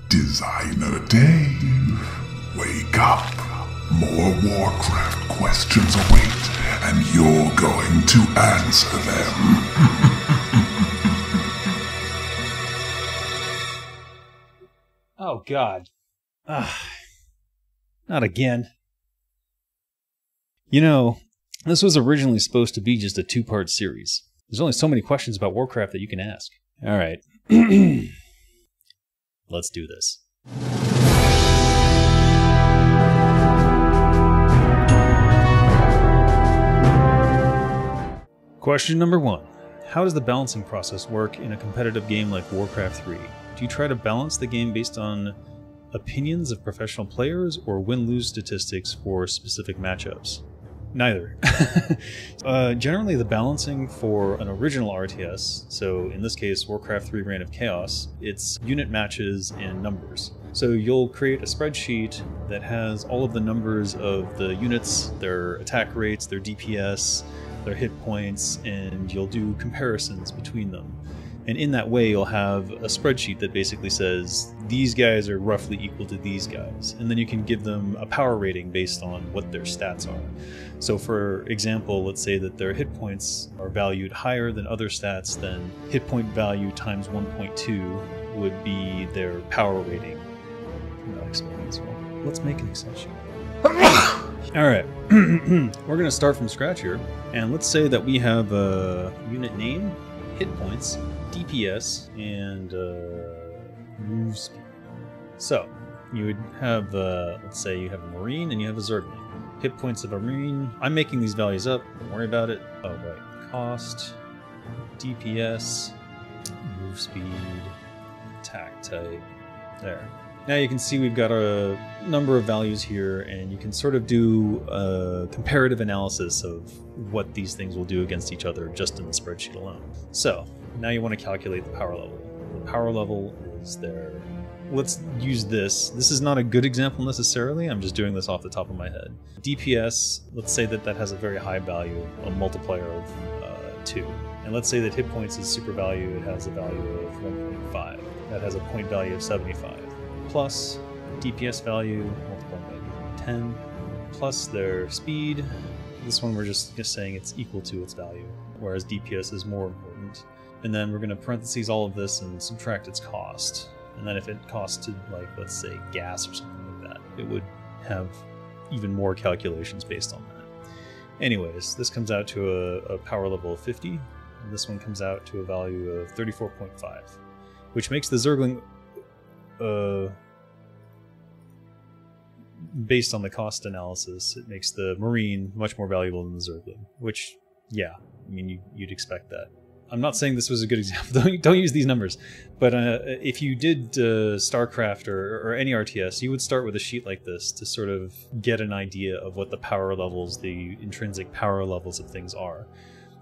DesignerDave, wake up. More Warcraft questions await, and you're going to answer them. Oh, God. Not again. You know, this was originally supposed to be just a two-part series. There's only so many questions about Warcraft that you can ask. All right. Let's do this. Question number 1. How does the balancing process work in a competitive game like Warcraft 3? Do you try to balance the game based on opinions of professional players or win-lose statistics for specific matchups? Neither. Generally, the balancing for an original RTS, so in this case Warcraft 3 Reign of Chaos, it's unit matches and numbers. So you'll create a spreadsheet that has all of the numbers of the units, their attack rates, their DPS, their hit points, and you'll do comparisons between them. And in that way, you'll have a spreadsheet that basically says, these guys are roughly equal to these guys. And then you can give them a power rating based on what their stats are. So for example, let's say that their hit points are valued higher than other stats, then hit point value times 1.2 would be their power rating. I'm not explaining this well. Let's make an Excel sheet. Alright, we're going to start from scratch here. And let's say that we have a unit name, hit points, DPS, and move speed. So, you would have, let's say you have a Marine and you have a Zergling. Hit points of a Marine, I'm making these values up, don't worry about it. Oh, right. Cost, DPS, move speed, attack type, there. Now you can see we've got a number of values here, and you can sort of do a comparative analysis of what these things will do against each other just in the spreadsheet alone. So, now you want to calculate the power level. The power level is there. Let's use this. This is not a good example necessarily, I'm just doing this off the top of my head. DPS, let's say that that has a very high value, a multiplier of 2. And let's say that hit points is super value, it has a value of 1.5. That has a point value of 75. Plus DPS value multiplied by 10, plus their speed. This one we're just saying it's equal to its value, whereas DPS is more important. And then we're going to parentheses all of this and subtract its cost. And then if it costs to, like, let's say gas or something like that, it would have even more calculations based on that. Anyways, this comes out to a power level of 50, and this one comes out to a value of 34.5, which makes the Zergling based on the cost analysis, it makes the Marine much more valuable than the Zergling, which, yeah, I mean, you'd expect that. I'm not saying this was a good example, don't use these numbers, but if you did StarCraft or any RTS, you would start with a sheet like this to sort of get an idea of what the power levels, the intrinsic power levels of things are.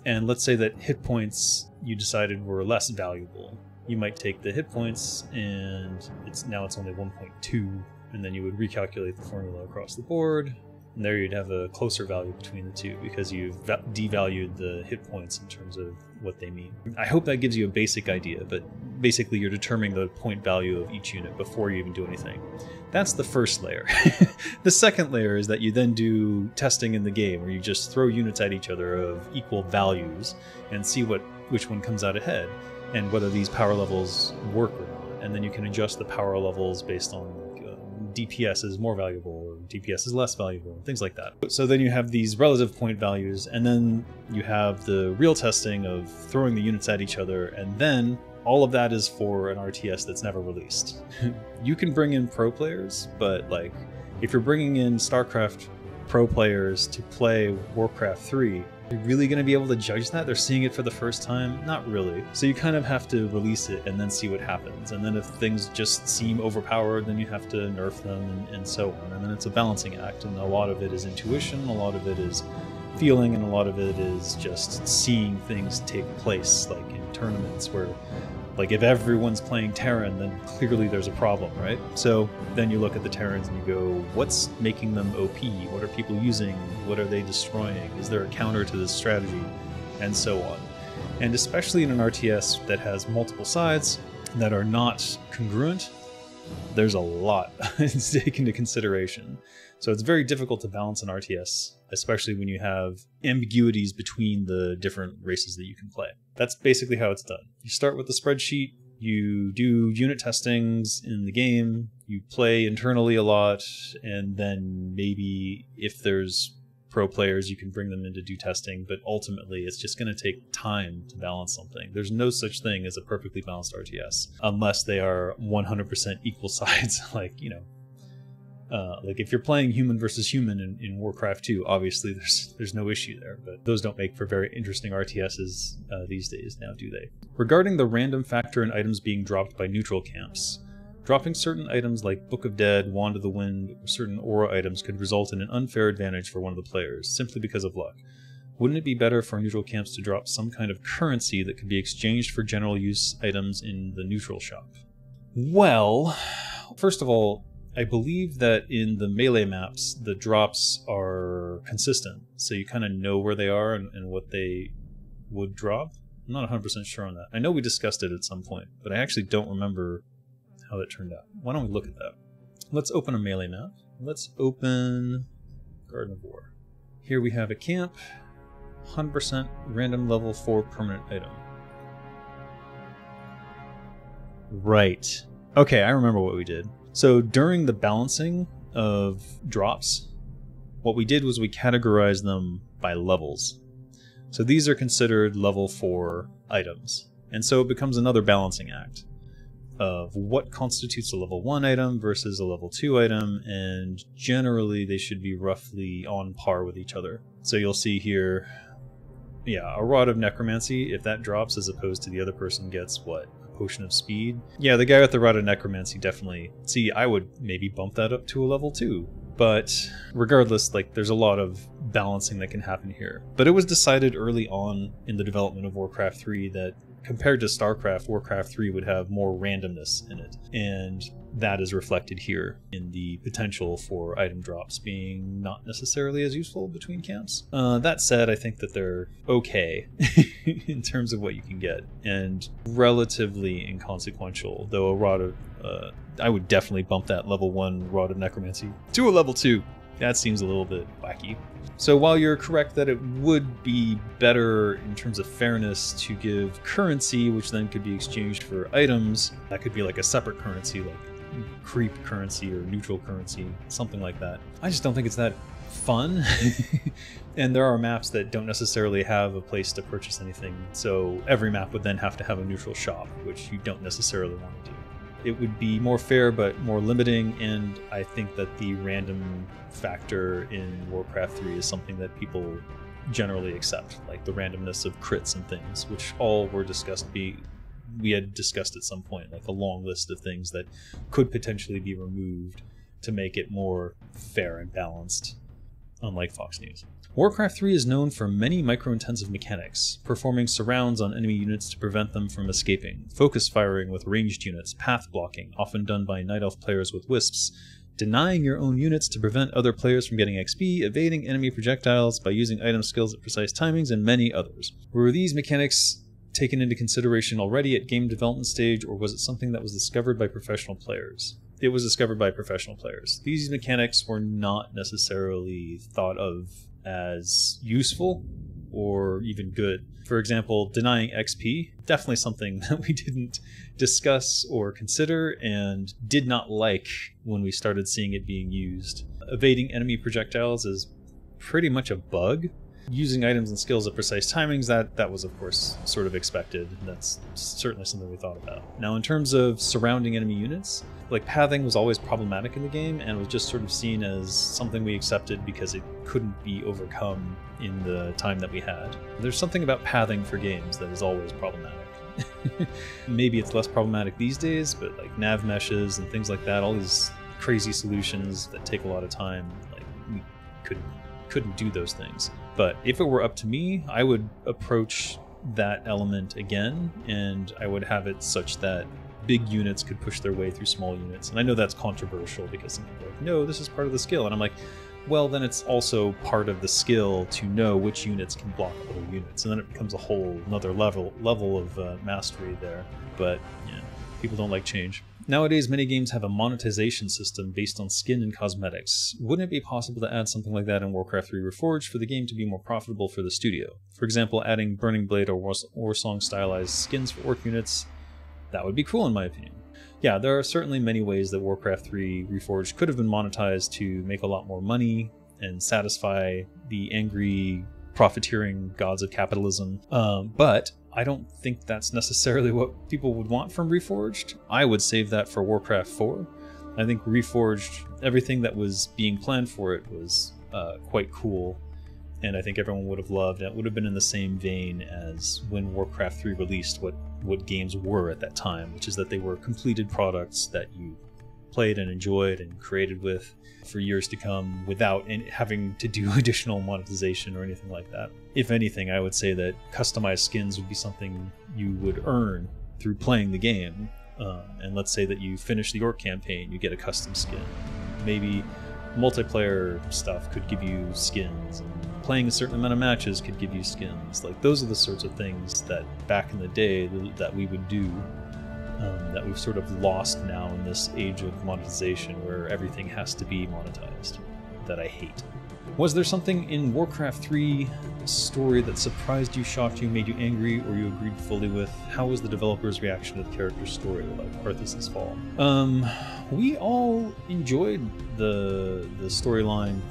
And let's say that hit points you decided were less valuable. You might take the hit points and now it's only 1.2, and then you would recalculate the formula across the board, and there you'd have a closer value between the two because you've devalued the hit points in terms of what they mean. I hope that gives you a basic idea, but basically you're determining the point value of each unit before you even do anything. That's the first layer. The second layer is that you then do testing in the game, where you just throw units at each other of equal values and see which one comes out ahead, and whether these power levels work or not. And then you can adjust the power levels based on DPS is more valuable or DPS is less valuable, things like that. So then you have these relative point values, and then you have the real testing of throwing the units at each other, and then all of that is for an RTS that's never released. You can bring in pro players, but like if you're bringing in StarCraft pro players to play Warcraft 3, you're really going to be able to judge that? They're seeing it for the first time? Not really. So you kind of have to release it and then see what happens. And then if things just seem overpowered, then you have to nerf them and so on. And then it's a balancing act, and a lot of it is intuition, a lot of it is feeling, and a lot of it is just seeing things take place, like in tournaments where, like, if everyone's playing Terran, then clearly there's a problem, right? So then you look at the Terrans and you go, what's making them OP? What are people using? What are they destroying? Is there a counter to this strategy? And so on. And especially in an RTS that has multiple sides that are not congruent, there's a lot to take into consideration. So it's very difficult to balance an RTS, especially when you have ambiguities between the different races that you can play. That's basically how it's done. You start with the spreadsheet, you do unit testings in the game, you play internally a lot, and then maybe if there's pro players, you can bring them in to do testing, but ultimately it's just going to take time to balance something. There's no such thing as a perfectly balanced RTS, unless they are 100% equal sides, like, you know, like if you're playing human versus human in Warcraft II, obviously there's no issue there, but those don't make for very interesting RTSs these days now, do they? Regarding the random factor in items being dropped by neutral camps, dropping certain items like Book of Dead, Wand of the Wind, or certain aura items could result in an unfair advantage for one of the players, simply because of luck. Wouldn't it be better for neutral camps to drop some kind of currency that could be exchanged for general use items in the neutral shop? Well, first of all, I believe that in the melee maps, the drops are consistent, so you kind of know where they are and what they would drop. I'm not 100% sure on that. I know we discussed it at some point, but I actually don't remember how that turned out. Why don't we look at that? Let's open a melee map. Let's open Garden of War. Here we have a camp, 100% random level 4 permanent item. Right. Okay, I remember what we did. So during the balancing of drops, what we did was we categorized them by levels. So these are considered level 4 items. And so it becomes another balancing act of what constitutes a level 1 item versus a level 2 item, and generally they should be roughly on par with each other. So you'll see here, yeah, a Rod of Necromancy, if that drops as opposed to the other person gets, what, a Potion of Speed? Yeah, the guy with the Rod of Necromancy definitely, see, I would maybe bump that up to a level 2. But regardless, like, there's a lot of balancing that can happen here. But it was decided early on in the development of Warcraft 3 that compared to StarCraft, Warcraft 3 would have more randomness in it. And that is reflected here in the potential for item drops being not necessarily as useful between camps. That said, I think that they're okay in terms of what you can get, and relatively inconsequential, though a Rod of... I would definitely bump that level 1 Rod of Necromancy to a level 2. That seems a little bit wacky. So while you're correct that it would be better in terms of fairness to give currency, which then could be exchanged for items, that could be like a separate currency, like creep currency or neutral currency, something like that. I just don't think it's that fun. And there are maps that don't necessarily have a place to purchase anything, so every map would then have to have a neutral shop, which you don't necessarily want to do. It would be more fair but more limiting, and I think that the random factor in Warcraft 3 is something that people generally accept, like the randomness of crits and things, which all were discussed. We had discussed at some point, like a long list of things that could potentially be removed to make it more fair and balanced, unlike Fox News. Warcraft 3 is known for many micro-intensive mechanics, performing surrounds on enemy units to prevent them from escaping, focus firing with ranged units, path blocking, often done by Night Elf players with wisps, denying your own units to prevent other players from getting XP, evading enemy projectiles by using item skills at precise timings, and many others. Were these mechanics taken into consideration already at game development stage, or was it something that was discovered by professional players? It was discovered by professional players. These mechanics were not necessarily thought of as useful or even good. For example, denying XP, definitely something that we didn't discuss or consider and did not like when we started seeing it being used. Evading enemy projectiles is pretty much a bug. Using items and skills at precise timings, that was of course sort of expected. That's certainly something we thought about. Now in terms of surrounding enemy units, like pathing was always problematic in the game and was just sort of seen as something we accepted because it couldn't be overcome in the time that we had. There's something about pathing for games that is always problematic. Maybe it's less problematic these days, but like nav meshes and things like that, all these crazy solutions that take a lot of time, like we couldn't do those things. But if it were up to me, I would approach that element again, and I would have it such that big units could push their way through small units. And I know that's controversial because some people are like, no, this is part of the skill. And I'm like, well, then it's also part of the skill to know which units can block other units. And then it becomes a whole another level of mastery there. But yeah, people don't like change. Nowadays, many games have a monetization system based on skin and cosmetics. Wouldn't it be possible to add something like that in Warcraft III Reforged for the game to be more profitable for the studio? For example, adding Burning Blade or Warsong stylized skins for orc units. That would be cool in my opinion. Yeah, there are certainly many ways that Warcraft III Reforged could have been monetized to make a lot more money and satisfy the angry, profiteering gods of capitalism. But I don't think that's necessarily what people would want from Reforged. I would save that for Warcraft 4. I think Reforged, everything that was being planned for it was quite cool, and I think everyone would have loved it. It would have been in the same vein as when Warcraft 3 released what games were at that time, which is that they were completed products that you played and enjoyed and created with for years to come without having to do additional monetization or anything like that. If anything, I would say that customized skins would be something you would earn through playing the game. And let's say that you finish the Orc campaign, you get a custom skin. Maybe multiplayer stuff could give you skins, and playing a certain amount of matches could give you skins. Like, those are the sorts of things that back in the day that we would do, that we've sort of lost now in this age of monetization where everything has to be monetized, that I hate. Was there something in Warcraft 3 story that surprised you, shocked you, made you angry, or you agreed fully with? How was the developer's reaction to the character's story, like Arthas' fall? We all enjoyed the storyline,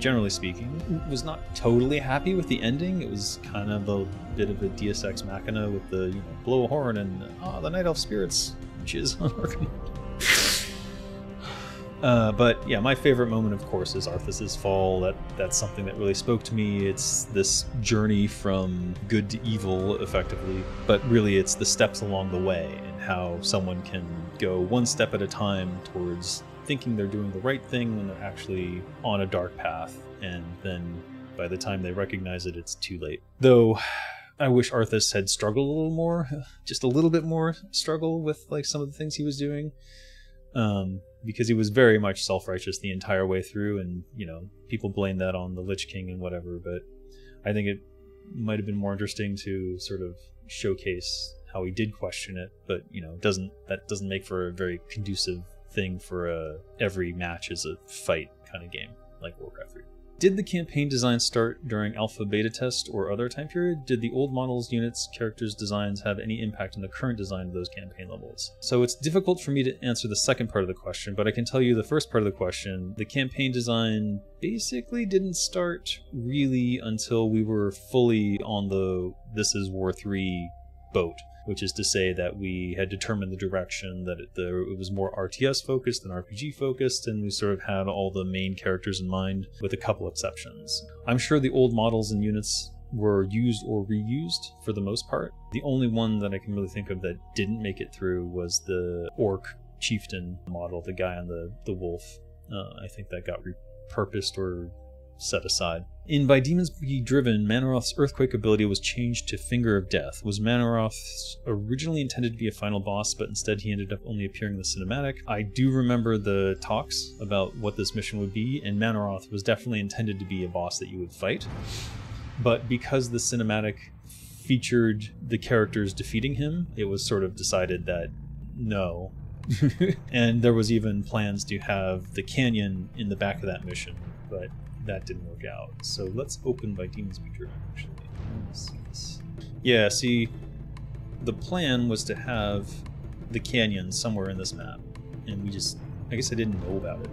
generally speaking. Was not totally happy with the ending. It was kind of a bit of a Deus Ex Machina with the, blow a horn and the Night Elf spirits jizz on Archimonde. But yeah, my favorite moment, of course, is Arthas' fall. That's something that really spoke to me. It's this journey from good to evil, effectively, but really it's the steps along the way and how someone can go one step at a time towards thinking they're doing the right thing when they're actually on a dark path, and then by the time they recognize it, it's too late. Though I wish Arthas had struggled a little more, just a little bit more struggle with like some of the things he was doing. Because he was very much self-righteous the entire way through, and people blame that on the Lich King and whatever, but I think it might have been more interesting to sort of showcase how he did question it, but that doesn't make for a very conducive thing for every match is a fight kind of game like Warcraft 3. Did the campaign design start during alpha beta test or other time period? Did the old models, units, characters, designs have any impact on the current design of those campaign levels? So it's difficult for me to answer the second part of the question, but I can tell you the first part of the question. The campaign design basically didn't start really until we were fully on the This is War 3 boat, which is to say that we had determined the direction, that it was more RTS focused than RPG focused, and we sort of had all the main characters in mind, with a couple exceptions. I'm sure the old models and units were used or reused for the most part. The only one that I can really think of that didn't make it through was the Orc Chieftain model, the guy on the wolf. I think that got repurposed or set aside. In By Demons Be Driven, Mannoroth's Earthquake ability was changed to Finger of Death. Was Mannoroth originally intended to be a final boss, but instead he ended up only appearing in the cinematic? I do remember the talks about what this mission would be, and Mannoroth was definitely intended to be a boss that you would fight. But because the cinematic featured the characters defeating him, it was sort of decided that no. And there was even plans to have the canyon in the back of that mission, but that didn't work out. So let's open By Demons Be Driven, actually. Let's see this. Yeah, see, the plan was to have the canyon somewhere in this map, and I guess I didn't know about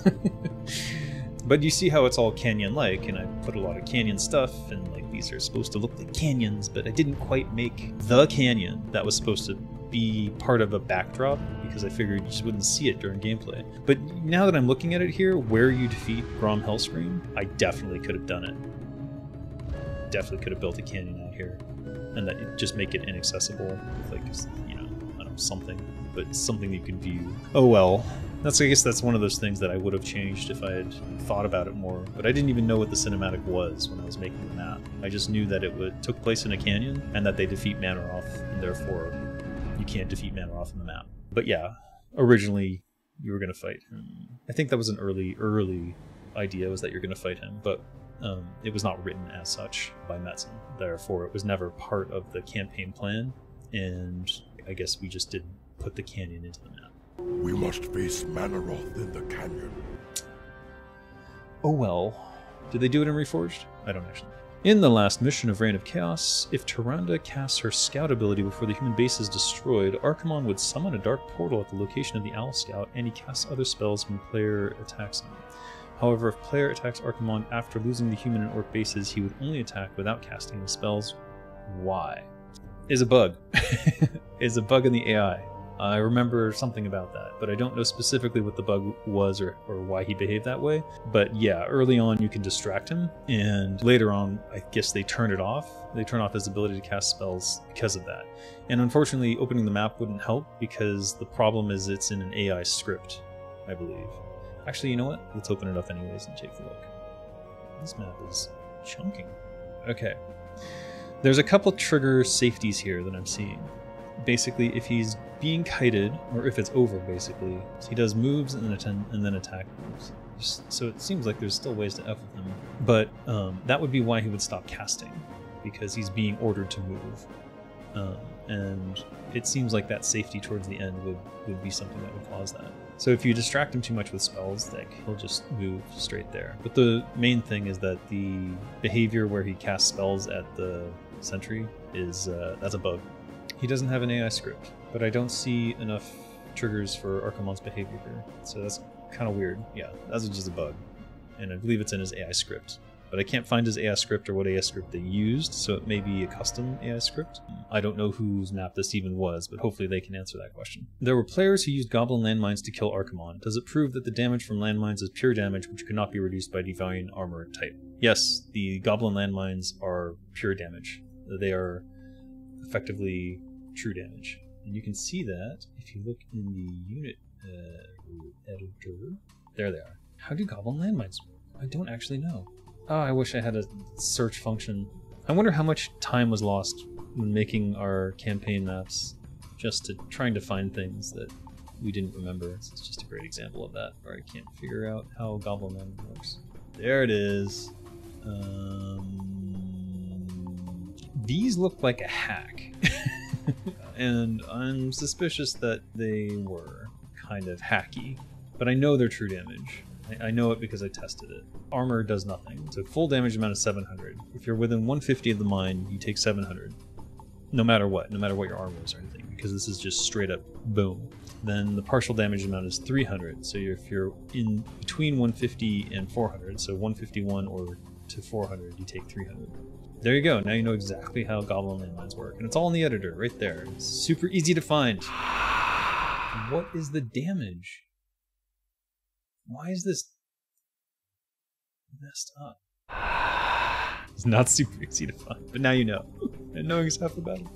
it. But you see how it's all canyon-like, and I put a lot of canyon stuff, and like these are supposed to look like canyons, but I didn't quite make the canyon that was supposed to be part of a backdrop, because I figured you just wouldn't see it during gameplay. But now that I'm looking at it here, where you defeat Grom Hellscream, I definitely could have done it. Definitely could have built a canyon out here, and that just make it inaccessible with like, I don't know, something, but something you can view. Oh well. I guess that's one of those things that I would have changed if I had thought about it more, but I didn't even know what the cinematic was when I was making the map. I just knew that it took place in a canyon, and that they defeat Mannoroth, and therefore you can't defeat Mannoroth in the map. But yeah, originally you were going to fight him. I think that was an early idea, was that you're going to fight him, but it was not written as such by Metzen. Therefore, it was never part of the campaign plan, and I guess we just didn't put the canyon into the map. We must face Mannoroth in the canyon. Oh well. Did they do it in Reforged? I don't actually know. In the last mission of Reign of Chaos, if Tyrande casts her scout ability before the human base is destroyed, Archimonde would summon a dark portal at the location of the Owl Scout, and he casts other spells when player attacks him. However, if player attacks Archimonde after losing the human and orc bases, he would only attack without casting the spells. Why? Is a bug. Is a bug in the AI. I remember something about that, but I don't know specifically what the bug was or why he behaved that way. But yeah, early on you can distract him, and later on I guess they turn it off. They turn off his ability to cast spells because of that. And unfortunately opening the map wouldn't help because the problem is it's in an AI script, I believe. Actually, you know what? Let's open it up anyways and take a look. This map is chunking. Okay. There's a couple trigger safeties here that I'm seeing. Basically, if he's being kited, or if it's over, basically, so he does moves and then attack moves. So it seems like there's still ways to F with him. But that would be why he would stop casting, because he's being ordered to move. And it seems like that safety towards the end would be something that would cause that. So if you distract him too much with spells, like, he'll just move straight there. But the main thing is that the behavior where he casts spells at the sentry is, that's a bug. He doesn't have an AI script, but I don't see enough triggers for Archimonde's behavior here. So that's kind of weird. Yeah, that's just a bug. And I believe it's in his AI script. But I can't find his AI script or what AI script they used, so it may be a custom AI script. I don't know whose map this even was, but hopefully they can answer that question. There were players who used Goblin Land Mines to kill Archimonde. Does it prove that the damage from landmines is pure damage which could not be reduced by Divine Armor type? Yes, the Goblin Land Mines are pure damage. They are effectively true damage. And you can see that if you look in the unit editor. There they are. How do Goblin Land Mines work? I don't actually know. Oh, I wish I had a search function. I wonder how much time was lost when making our campaign maps just to trying to find things that we didn't remember. It's just a great example of that, where I can't figure out how Goblin Land works. There it is. These look like a hack. And I'm suspicious that they were kind of hacky, but I know they're true damage. I know it because I tested it. Armor does nothing. So full damage amount is 700. If you're within 150 of the mine, you take 700. No matter what your armor is or anything, because this is just straight up boom. Then the partial damage amount is 300. So if you're in between 150 and 400, so 151 or to 400, you take 300. There you go. Now you know exactly how Goblin Land Mines work. And it's all in the editor, right there. It's super easy to find. What is the damage? Why is this messed up? It's not super easy to find, but now you know. And knowing is half the battle.